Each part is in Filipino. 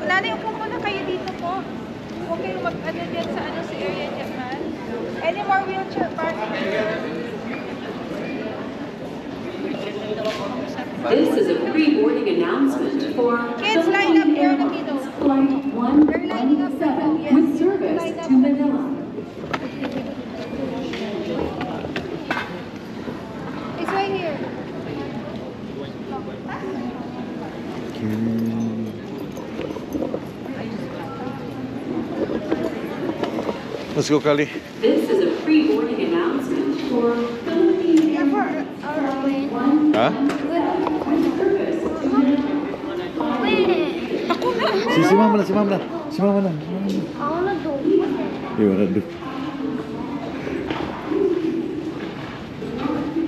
Nanay, upo muna kayo dito po. Huwag kayong mag-ano dyan sa sa area dyan, man. Any more wheelchair parking? This is a pre-boarding announcement for Kids, line up here in the middle. Flight 117 with service to Manila. It's right here. Let's go, Kali. This is a pre-boarding announcement for Philippine Yeah, for our plane. Ha? Ako na. Si Mama na, si Mama na. Si Mama na. Ako na doon. You wanna do?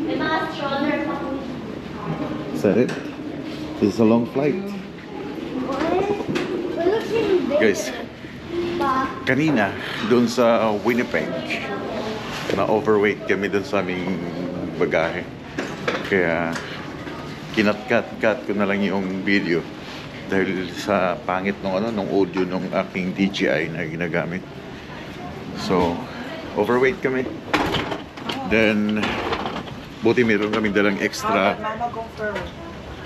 May mga stroller pa ko. Is that it? This is a long flight. Guys, kanina, doon sa Winnipeg, na-overweight kami doon sa aming bagahe. Kaya, kinat-cut ko na lang yung video dahil sa pangit nung audio nung aking DJI na ginagamit. So, overweight kami. Then, buti meron kaming dalang extra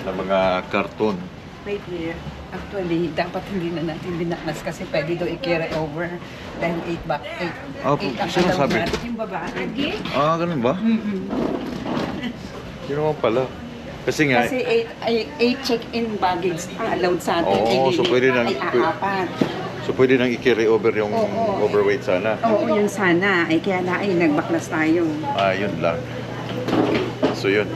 na mga karton. Wait here. Actually, dapat hindi na natin binakas kasi pwede daw i-carry over dahil 8 Ah, ang sino alaw sabi? natin yung babae. Ah, ganun ba? Yun naman pala. Kasi nga, Kasi 8 check-in baggage ang allowed sa atin. Oo, so pwede nang- Ay, apat. so pwede nang i-carry over yung Oo. overweight sana. Oo, yun sana. Ay, kaya na ay nagbaklas tayo. Ah, yun lang. So yun.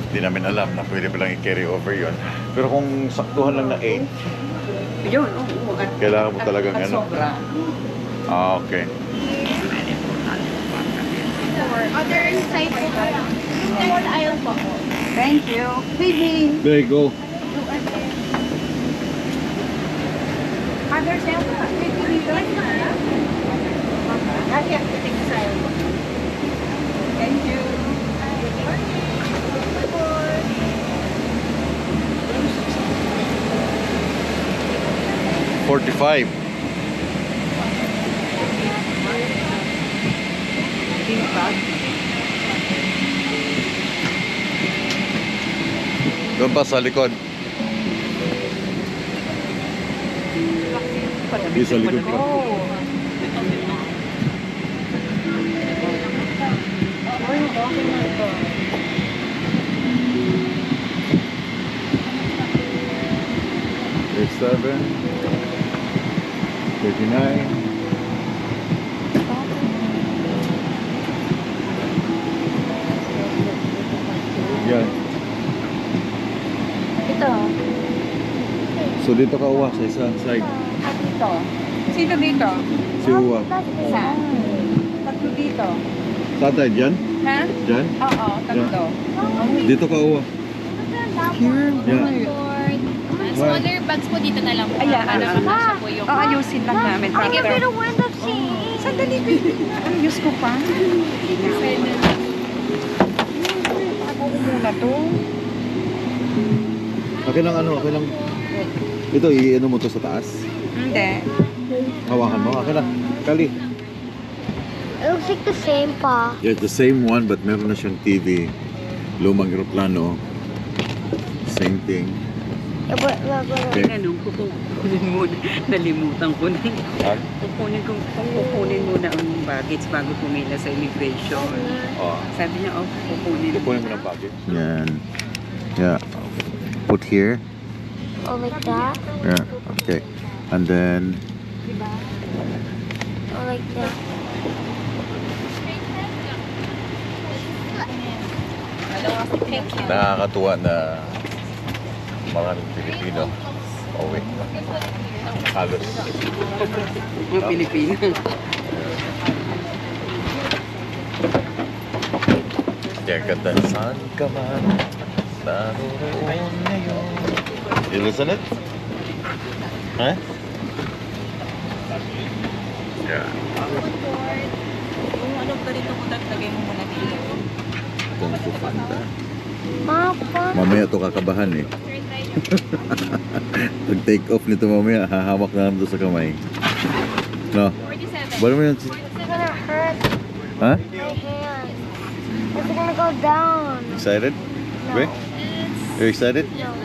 Hindi namin alam na pwede pa lang i-carry over yun. Pero kung saktuhan lang na 8, Yun, oo. At, Kailangan mo talagang at ano? sobra. ah, okay. Other side po ba? Third aisle po. Thank you. Baby. There you go. Other side po. Thank you. 45. Pink bag. Doon pa sa likod. Di sa likod pa. Oh. There's 7. 39. Yan. Ito. So dito ka uwa sa isang side. Dito. Sino dito? Si uwa. Isa. Tatlo dito. Tatay, dyan? Ha? Dyan? Oo, tatlo. Dito ka uwa. Here. Yeah. Smaller bags po dito na lang po. Ayan, Para ayan. makasya po yung... Ayusin lang namin. Sige, after. pero wind up seeing. Sandali, baby. Ang Diyos ko pa. Ako muna to. Okay lang okay lang. Ito, i-ano mo to sa taas. Hindi. Hawakan mo, okay lang. Kali. It looks like the same pa. Yeah, it's the same one but meron na siyang TV. Lumang eroplano. Same thing. Yeah, but Okay. Ano, kukunin muna. Nalimutan ko na. Kukunin muna ang baggage bago pumila sa immigration. Oh. Sabi niya, kukunin. Kukunin mo ng baggage. Yan. Yeah. Put here. oh, like that? Yeah. Okay. And then Oh, like that. nakakatuwa na mga Pilipino. Oh wait. Halos. Mga Pilipino. Kaya ganda. Saan ka man? Naroon ngayon. You listen it? Huh? Yeah. Kung ano pa rin ako tatlagay mo muna dito. Kung Fu Panda. Papa. Mamaya to kakabahan eh. Sir, try nyo Pag take off nito mamaya, hahamak na lang doon sa kamay. No? 47. Bala mo yun. It's gonna hurt Ha? my hand. It's gonna go down. Excited? Wait, It's... you excited? No.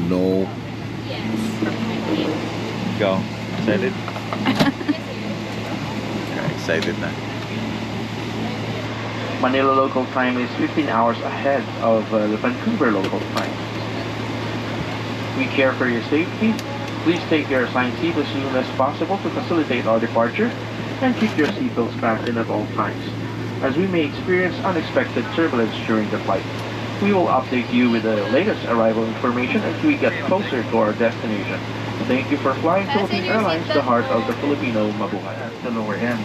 No. Yes. Ikaw? Excited? Excited na. Manila local time is 15 hours ahead of the Vancouver local time. We care for your safety. Please take your assigned seat as soon as possible to facilitate our departure and keep your seatbelts fastened at all times, as we may experience unexpected turbulence during the flight. We will update you with the latest arrival information as we get closer to our destination. Thank you for flying Philippine Airlines, the heart of the Filipino mabuhay. At the lower end.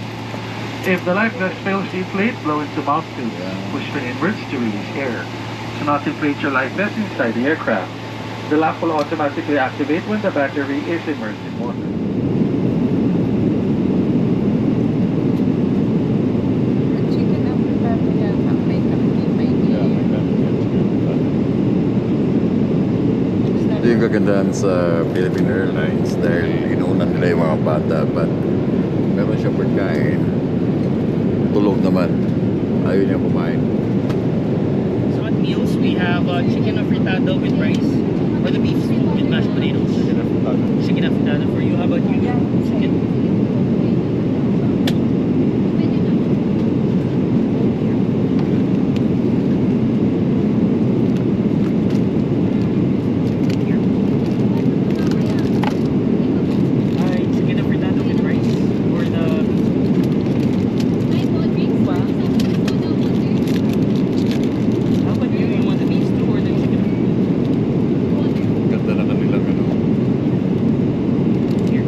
If the life vest fails to inflate, blow into mouth tube. Push pin inwards to release air. Do not inflate your life vest inside the aircraft. The lamp will automatically activate when the battery is immersed in water. Chicken afritada yata. May kaki, may Ito yung kagandahan sa Philippine Airlines dahil inuuna nila yung mga bata but meron siya pagkain. Tulog naman. Ayaw niya kumain. So at meals, we have chicken afritada with rice, or the beef stew with mashed potatoes. Chicken afritada for you. How about you? Chicken. Hi, chicken afritada with rice, or the how about you? You want the beef stew or the chicken? Ganda na kanilang ano. Here.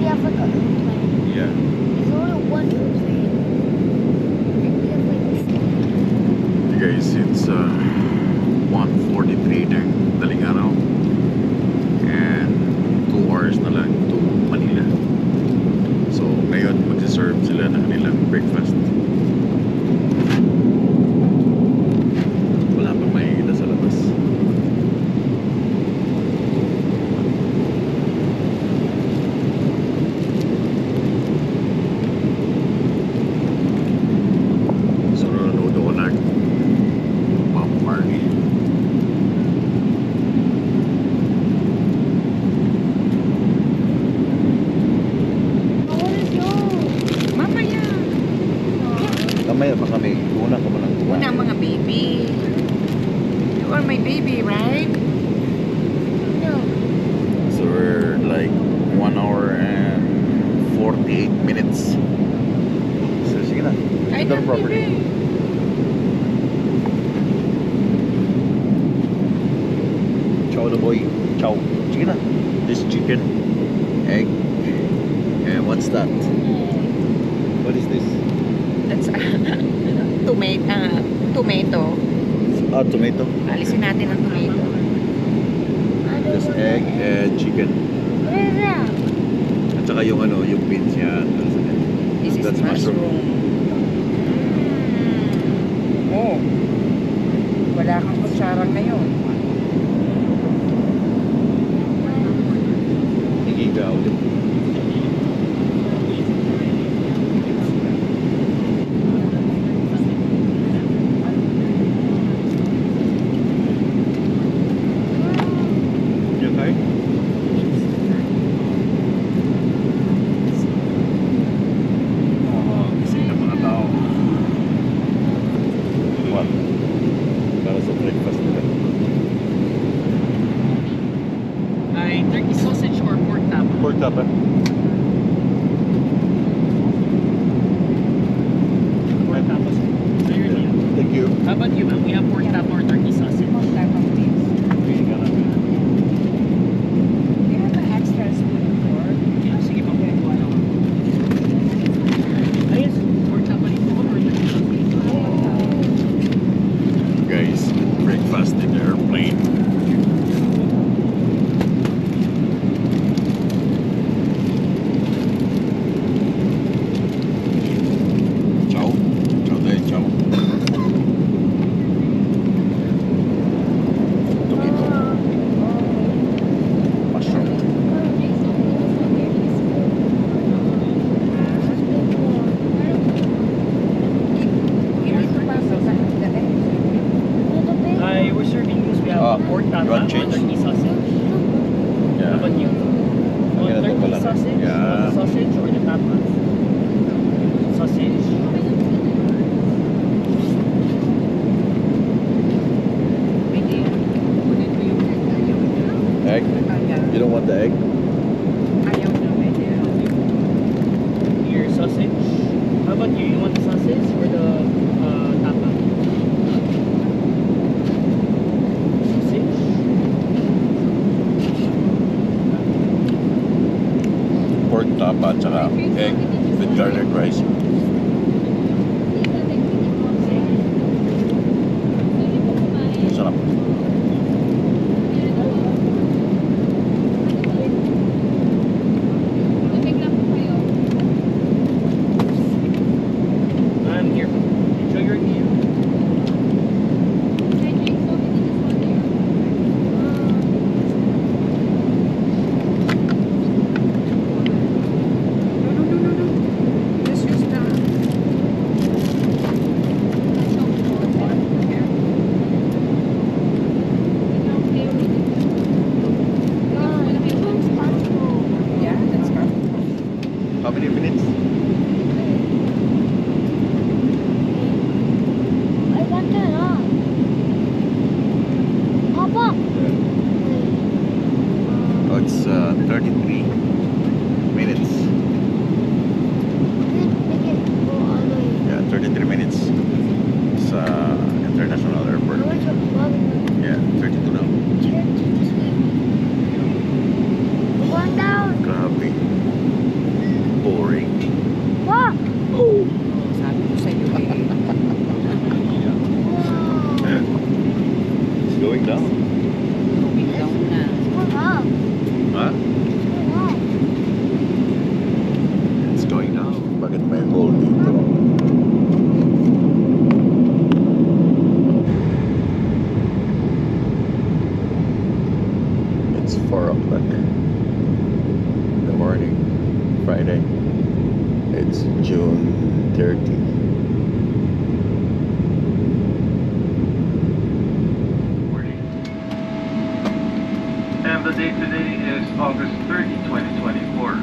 have like a airplane. Yeah. There's only one airplane. And we have like this. Guys, it's 1:43 ng daling araw. And 2 hours na lang to Manila. So, ngayon magsiserve sila ng kanilang breakfast. Wala pang makikita sa labas. So, nanonood ako ng Bob Marley. I want to go. Mamaya. Kamaya pa kami. Una ka mo lang Una mga baby. You are my baby, right? No. So we're like 1 hour and 48 minutes. So sige na. Ay, Ito ang na, property. baby. Chow the boy. Chow. Sige na. This chicken, egg, and what's that? What is this? That's tomato. Ah, tomato. Alisin natin ang tomato. This egg and chicken. What is that? At saka yung ano, yung beans yan. This is That's mushroom. Oh. Wala kang kutsara ngayon. Higigaw. You okay? Gising na mga tao. What? Para sa breakfast nila. Ay, turkey sausage or pork tapa? Pork tapa. Pork tapa. So your meal. Thank you. How about you, ma'am? We have pork tapa or turkey sausage? Pork tapa, please. Do you have an extra spoon of pork? Yeah, sige po. Ayos, pork tapa dito or turkey sausage? Guys, breakfast in the airplane. Chow. Chow tayo, chow. Tomato. Mushroom. Dito pa sa daig. Little bit. Ay, we're serving this. We have pork you tapa or want change? turkey sausage. How Yeah. about you? You want Okay, turkey pala. sausage? Yeah. Sausage or the tapa? Sausage. Pwede. Kunin ko yung egg. Ayaw na. Egg? Ayaw. You don't want the egg? Ayaw na. Pwede. Your sausage. How about you? You want the sausage or the tapa? Sausage. Pork tapa at saka egg with garlic rice. Sarap. I'm here. Enjoy your meal. No. Just use the... Yeah, that's good. How many minutes? I got that on. Papa. Oh, it's 33 minutes. Make it go all the way. Yeah, 33 minutes. Sa international airport. Where's your brother? Yeah, 32 now. One down. Grabe. Saturday. It's June 30. And the date today is August 30, 2024.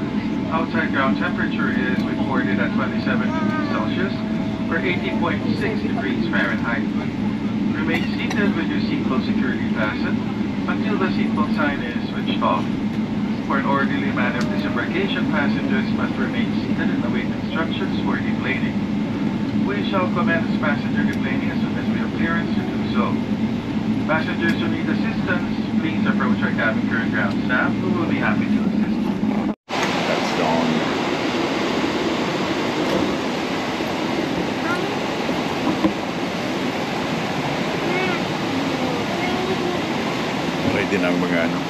Outside ground temperature is recorded at 27 degrees Celsius or 80.6 degrees Fahrenheit. Remain seated with your seatbelt securely fastened until the seatbelt sign is switched off. For an orderly manner of disembarkation, passengers must remain seated and await instructions for deplaning. We shall commence passenger deplaning as soon as we have clearance to do so. Passengers who need assistance, please approach our cabin crew and ground staff who will be happy to assist. That's gone. Ready na ang mga ano.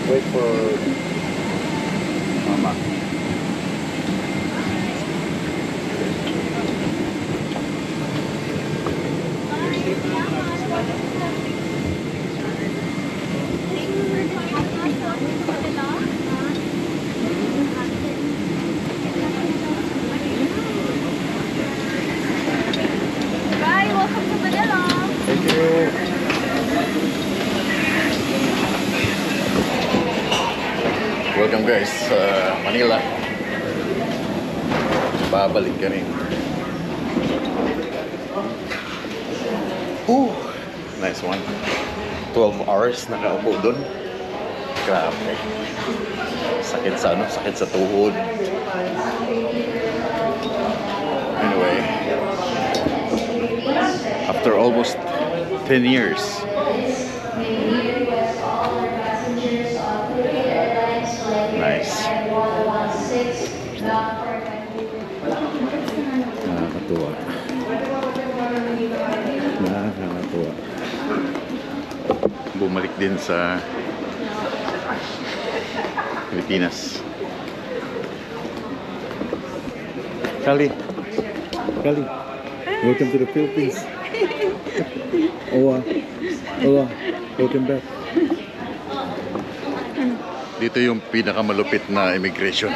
Wait for Mama. Bye, welcome to Manila. Thank you. Welcome guys sa Manila. Babalik ka rin. Ooh, nice one. 12 hours nakaupo doon. Grabe. Sakit sa ano? Sakit sa tuhod. Anyway, after almost 10 years, nice. Nakakatuwa. Nakakatuwa. Bumalik din sa Pilipinas. Kali. Kali. Welcome to the Philippines. Owa. Owa. Welcome back. Dito yung pinakamalupit na immigration.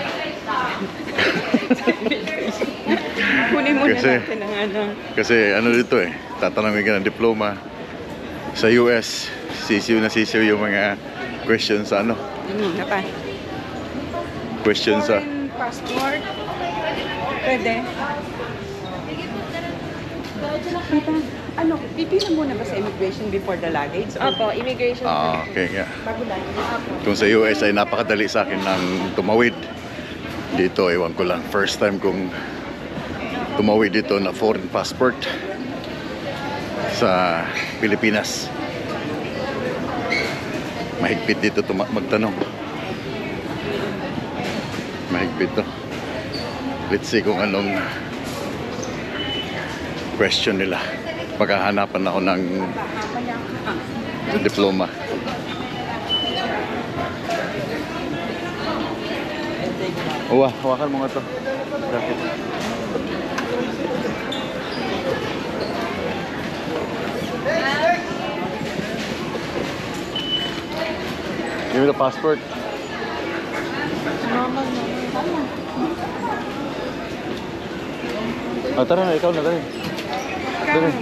Kunin muna Kasi- natin ang ano. Kasi ano dito eh, tatanungin ka ng diploma. Sa US, sisiw na sisiw yung mga questions sa ano. Ano pa? Questions sa... Foreign passport. Pwede. Tita, ano, pipila muna ba sa immigration before the luggage? Opo, immigration. Okay nga. Bago luggage? Kung sa US ay napakadali sa akin ng tumawid. Dito, ewan ko lang. First time kong tumawid dito na foreign passport sa Pilipinas. Mahigpit dito magtanong. Mahigpit to. Let's see kung anong question nila. Pagkahanapan ako ng diploma. Uwa, hawakan mo nga to. Bakit? Give me the passport. Oh, tara na, ikaw na, dali.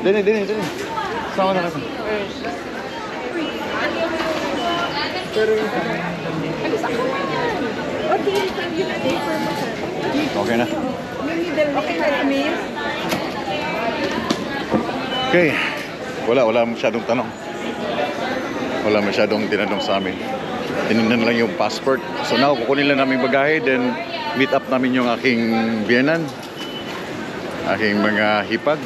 Dali. Sama na kasi. Okay na. Okay. Wala masyadong tanong. Wala masyadong tinanong sa amin. Tinignan lang yung passport. So now, kukunin lang namin bagahe, then meet up namin yung aking biyenan. Aking mga hipag.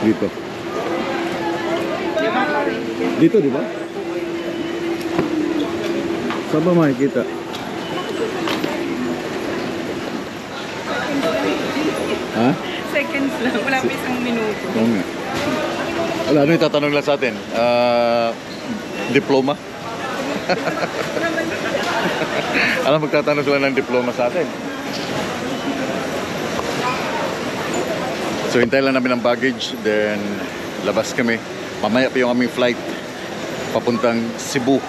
Dito. Dito, di ba? Saan ba makikita? Ha? Seconds lang, wala pa isang minuto. Oo nga. Wala, ano yung tatanong lang sa atin? Diploma? Alam, magtatanong sila ng diploma sa atin. So, hintay lang namin ang baggage, then labas kami. Mamaya pa yung aming flight papuntang Cebu.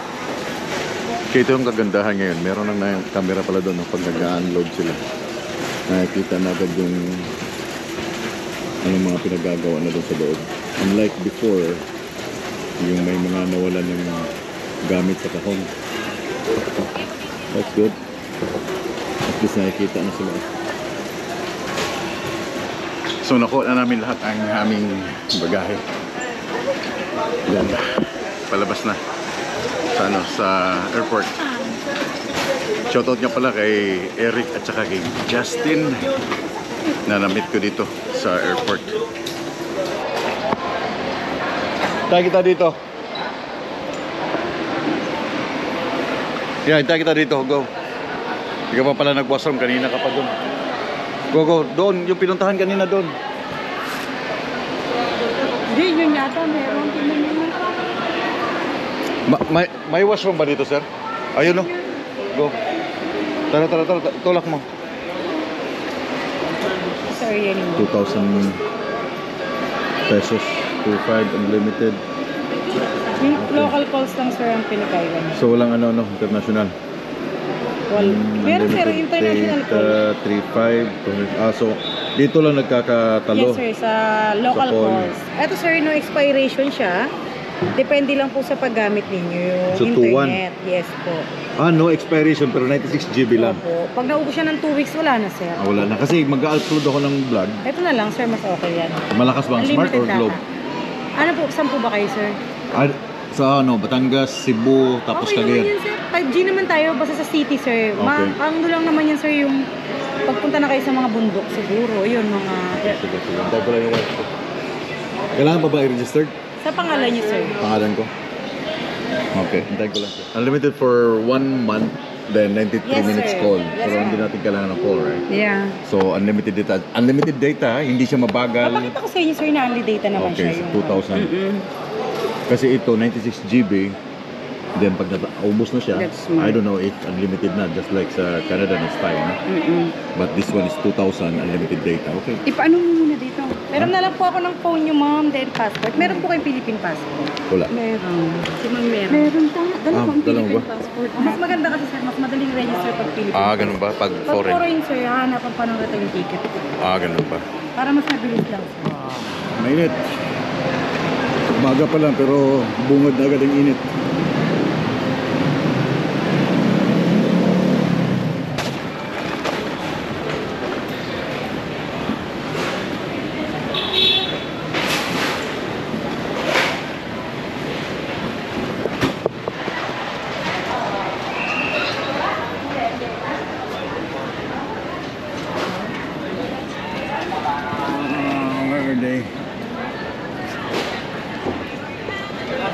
Kaya ito yung kagandahan ngayon. Meron na camera pala doon pag nag-unload sila. Nakikita na agad yung anong mga pinagagawa na doon sa loob. Unlike before, yung may mga nawalan ng gamit sa kahon. That's good. At least nakikita na sila. So nakuha na namin lahat ang aming bagahe. Yan. Palabas na sa airport. Shoutout nga pala kay Eric at saka kay Justin na na-meet ko dito sa airport. Tayo kita dito. Yeah, tayo kita dito. Go. Hindi ka pa pala nag-washroom. Kanina ka pa doon. Go, go. Doon. Yung pinuntahan kanina doon. Hindi, yun yata meron. May washroom ba dito, sir? Ayun, no? Go. Tara. Tulak mo. Sorry, yan 2,000 pesos. 2,500 unlimited. yung local calls lang, sir, ang pinakaiwan. So, walang international. Meron, sir, international call. 3,500. So, dito lang nagkakatalo. Yes, sir, sa local Sa call. calls. Ito, sir, no expiration siya. Depende lang po sa paggamit ninyo yung So, 2,100. internet. Yes po. No expiration pero 96 GB lang. Opo. Pag naubos siya ng 2 weeks, wala na, sir. Wala na. Kasi mag-upload ako ng vlog. Ito na lang, sir, mas okay yan. Malakas bang smart or Unlimited data. globe? Ano po, saan po ba kayo, sir? Sa Batangas, Cebu, tapos okay Cagayan. naman yan, sir. 5G naman tayo, basta sa city, sir. Okay. Ang lang naman yan, sir, yung pagpunta na kayo sa mga bundok, siguro. Yun, mga... Sige. Hintay ko lang yung wife ko. Kailangan pa ba i-registered? Sa pangalan niyo, sir. Pangalan ko? Okay, hintay ko lang. Unlimited for 1 month, then 93 Yes, minutes sir. call. Yes, Pero sir. hindi natin kailangan ng call, right? Yeah. So, unlimited data. Unlimited data, hindi siya mabagal. Papakita ko sa inyo, sir, na only data naman Okay, siya. so 2,000. Kasi ito, 96 GB. Then pag naubos na siya, That's smart. I don't know if unlimited na. Just like sa Canada, it's fine. No? But this one is 2,000 unlimited data. Okay. Ipaano mo muna dito? Meron na lang po ako ng phone niyo, ma'am, then passport. Meron po kayong Philippine passport. Wala. Meron. Si ma'am meron. Meron ta. Dalawang dalawa Philippine ba? passport. Mas maganda kasi, sir, mas madaling register pag Philippine. Ganun ba? Pag Pag foreign? foreign, sir, hahanapan pa ng return ticket. Ganun ba? Para mas mabilis lang, sir. Mainit. Umaga pa lang pero bungad na agad ang init.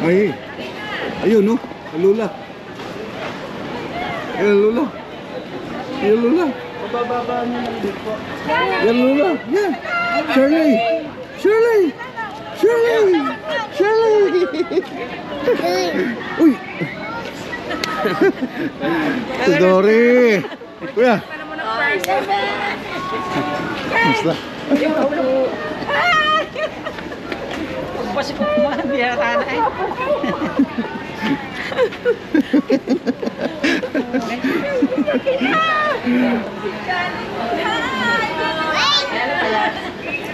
Ay, ayun no, Lula. Lula. Lula. Bababa niyo lang dito. Lula. Yan. Shirley. Uy. Si Dory. Kuya. Musta? Pagpasok ko mga biyata na eh.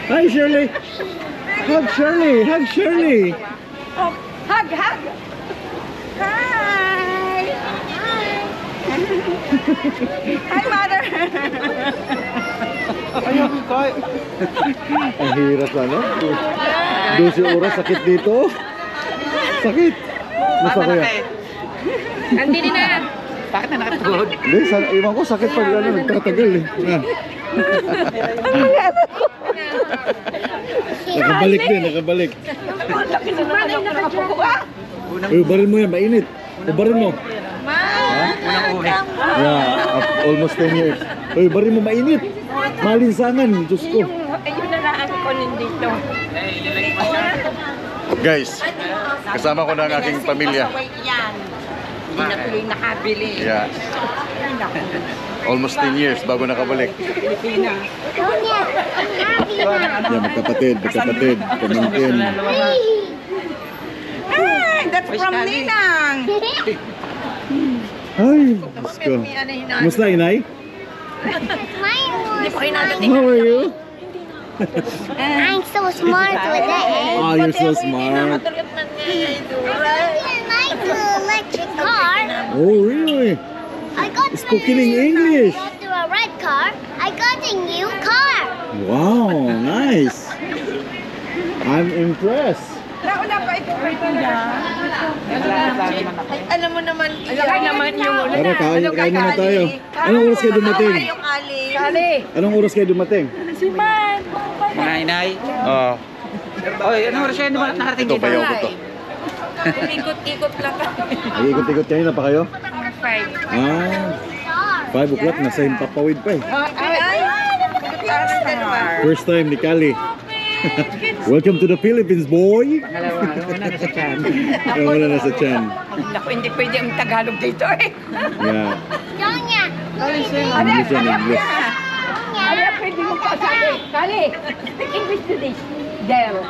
Hi Shirley. Hug Shirley. Oh, hug! Hi! Hi, mother! Ang hirap na, no? 12 oras, sakit dito. Sakit. Basta kuya. Andini na! Bakit na nakatugod? Hindi, iwan ko sakit pag nagtatagal eh. Nakabalik din. Sobrang nakapagpukuha! Uy, barin mo yan, mainit. Barin mo. Unang uwi. Yeah, almost 10 years. Uy, barin mo, mainit. Malinsangan, Diyos ko. Ayun na lang ko nandito. Guys, kasama ko na ang aking pamilya. Hindi na tuloy nakabili. Yeah. Almost 10 years bago nakabalik. Pilipinas. Yeah, magkapatid, pamangkin. Ay, that's from Ninang. Ay, Diyos ko. Kumusta, inay? Mine was How are you? I'm so smart with it. Oh, you're so smart. I like the electric car. Oh, really? I got Speaking English. I got to a red car. I got a new car. Wow, nice. I'm impressed. Nauna pa ito Ay, alam mo naman, iyan naman yung Tara, kain muna tayo. Anong oras kayo dumating? Kali. Anong oras kayo dumating? Si Man. Mga inay. Oy, anong oras kayo nakarating Ito, dito? bayaw ko to. Ikot-ikot lang kami. Ay, ikot-ikot kayo na pa kayo? 5. 5 o'clock, nasa Himpapawid pa eh. Ay. First time ni Kali. Welcome to the Philippines, boy! Pangalawa, na sa tiyan. Wala na sa tiyan. Naku, hindi pwede ang Tagalog dito eh. Yeah. Sonia. English and English. Ay, pwede mo pa sabi. Kali, speak English today. There.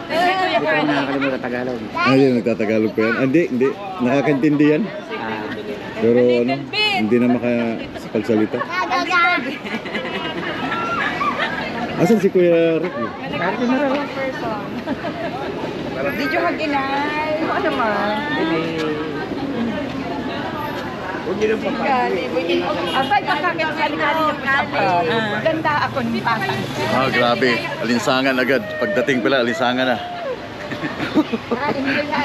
Nakakalimutan Tagalog. Ayun, nagtatagalog pa yan. Hindi. Nakakaintindi yan. Pero ano, hindi na makapagsalita. Asan si Kuya Rick? Video ka ginay. Ano naman? Asay ka kakit sa alikali yung kali. Ganda ako ni Papa. Ah, grabe. Alinsangan agad. Pagdating pala, alinsangan na.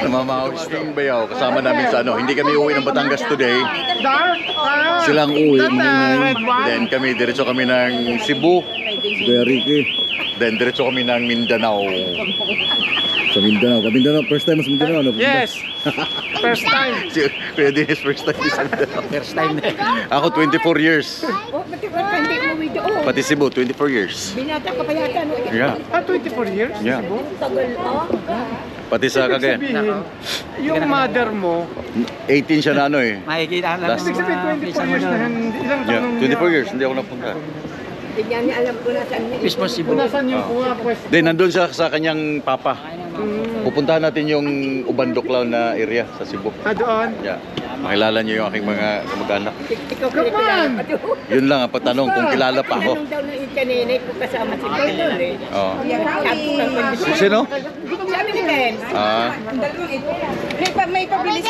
Namamahos ng bayaw. Kasama namin sa ano. Hindi kami uwi ng Batangas today. Silang uwi. Then kami, diretso kami ng Cebu. Kuya Ricky. Then diretso kami ng Mindanao. Sa Mindanao. Mindanao, first time sa Mindanao. Ano? Yes! First time. Si Kuya Dennis, first time sa Mindanao. First time na. Ako 24 years. Pati ko hindi mo video. Pati Cebu, 24 years. Binata ka pa yata. No? Yeah. 24 years? Yeah. Pati sa Cagayan. Yung mother mo, 18 siya na ano eh. makikita lang. Last- 24 years na ilang Yeah, 24 years, hindi ako napunta. Hindi niya alam ko na saan niya. Mismo Cebu. Nasaan yung kuha pues? Then nandun siya sa kanyang papa. Pupuntahan natin yung Ubandoklaw na area sa Cebu. Doon? Yeah. Makilala niyo yung aking mga kamag-anak. Ikaw kilala pa to. Yun lang ang patanong kung kilala pa ako. Anong daw na ikanenay ko kasama si Ben? Oh. Ako ng kondisyon. Sino? Sabi ni Ben. Ah, May pabili si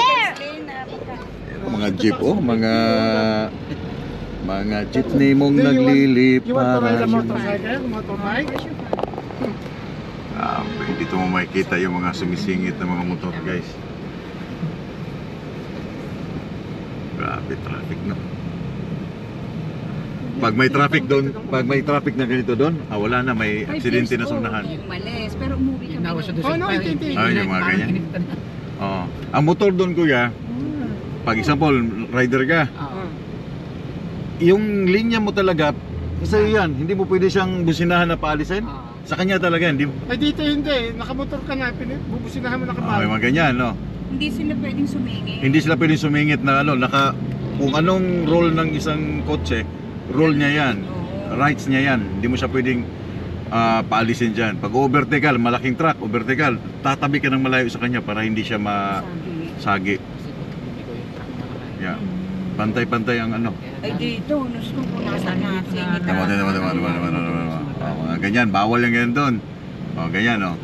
mga jeep oh, mga jeepney mong nagliliparan. Motorbike? Dito mo makikita yung mga sumisingit na mga motor, guys. Grabe traffic, no? Pag may traffic doon, pag may traffic na ganito doon, wala na, may aksidente na sa unahan. Umalis, pero umuwi kami. Oh, no, hindi. Yung mga ganyan. Oo. Ang motor doon, kuya, pag example, rider ka, yung linya mo talaga, isa yan, hindi mo pwede siyang businahan na paalisin. Sa kanya talaga, hindi. Ay dito hindi, nakamotor ka na, bubusinahan mo May nakabalo. mga ganyan, no? Hindi sila pwedeng sumingit. Hindi sila pwedeng sumingit na ano, kung anong role ng isang kotse, role niya yan, rights niya yan. Hindi mo siya pwedeng paalisin dyan. Pag overtakeal, malaking truck, overtakeal, tatabi ka ng malayo sa kanya para hindi siya masagi. Yeah. Pantay-pantay ang ano. Ay dito, gusto ko nasa natin. Mga ganyan, bawal yung ganyan doon. Ganyan, oh.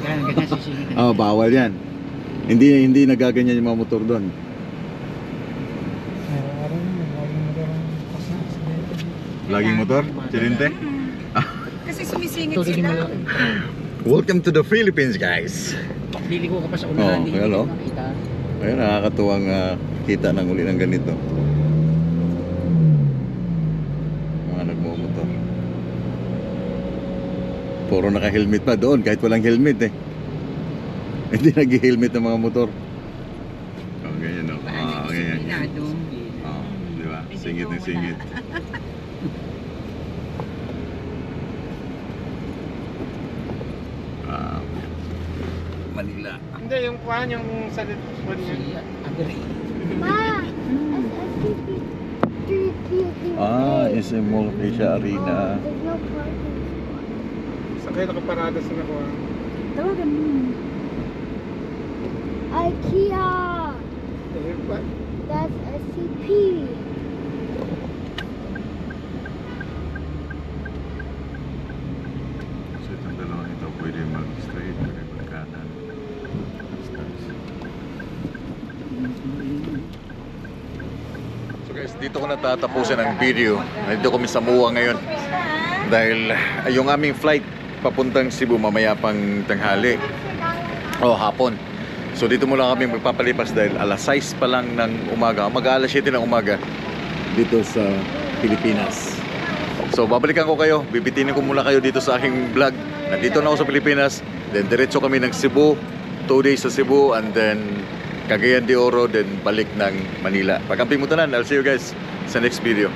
Ganyan sisingin. Bawal yan. Hindi nagaganyan yung mga motor doon. Laging motor? Silinte? Kasi sumisingit sila. Welcome to the Philippines, guys. Liliko ka pa sa unahan, hindi hello. ka makita. Ayun, nakakatuwang kita ng uli ng ganito. Mga nagmumotor. Puro naka-helmet pa doon, kahit walang helmet eh. Hindi nag-helmet ng mga motor. Oh, ganyan no. Ganyan. Disiplinado. Oh, di ba? Singit na singit. Manila. Hindi, yung kuhan, yung salit po niya. Agree. Ma, SSCP 3 SM Mall of Asia Arena. There's no parking. Sa kayo nakaparada sa nakuha. Tawagan mo. IKEA. Eh, ba? That's SCP. So itong dalawang ito pwede mag-straight, pwede mag-kanan. So guys, dito ko natatapusin ang video. Nandito kami sa MUA ngayon. Dahil yung aming flight papuntang Cebu mamaya pang tanghali. O hapon. So dito muna kami magpapalipas dahil alas 6 pa lang ng umaga. Mag-alas 7 ng umaga dito sa Pilipinas. So babalikan ko kayo, bibitinin ko muna kayo dito sa aking vlog. Nandito na ako sa Pilipinas, then diretso kami ng Cebu, 2 days sa Cebu, and then Cagayan de Oro, then balik ng Manila. Pagkamping mo tanan, I'll see you guys sa next video.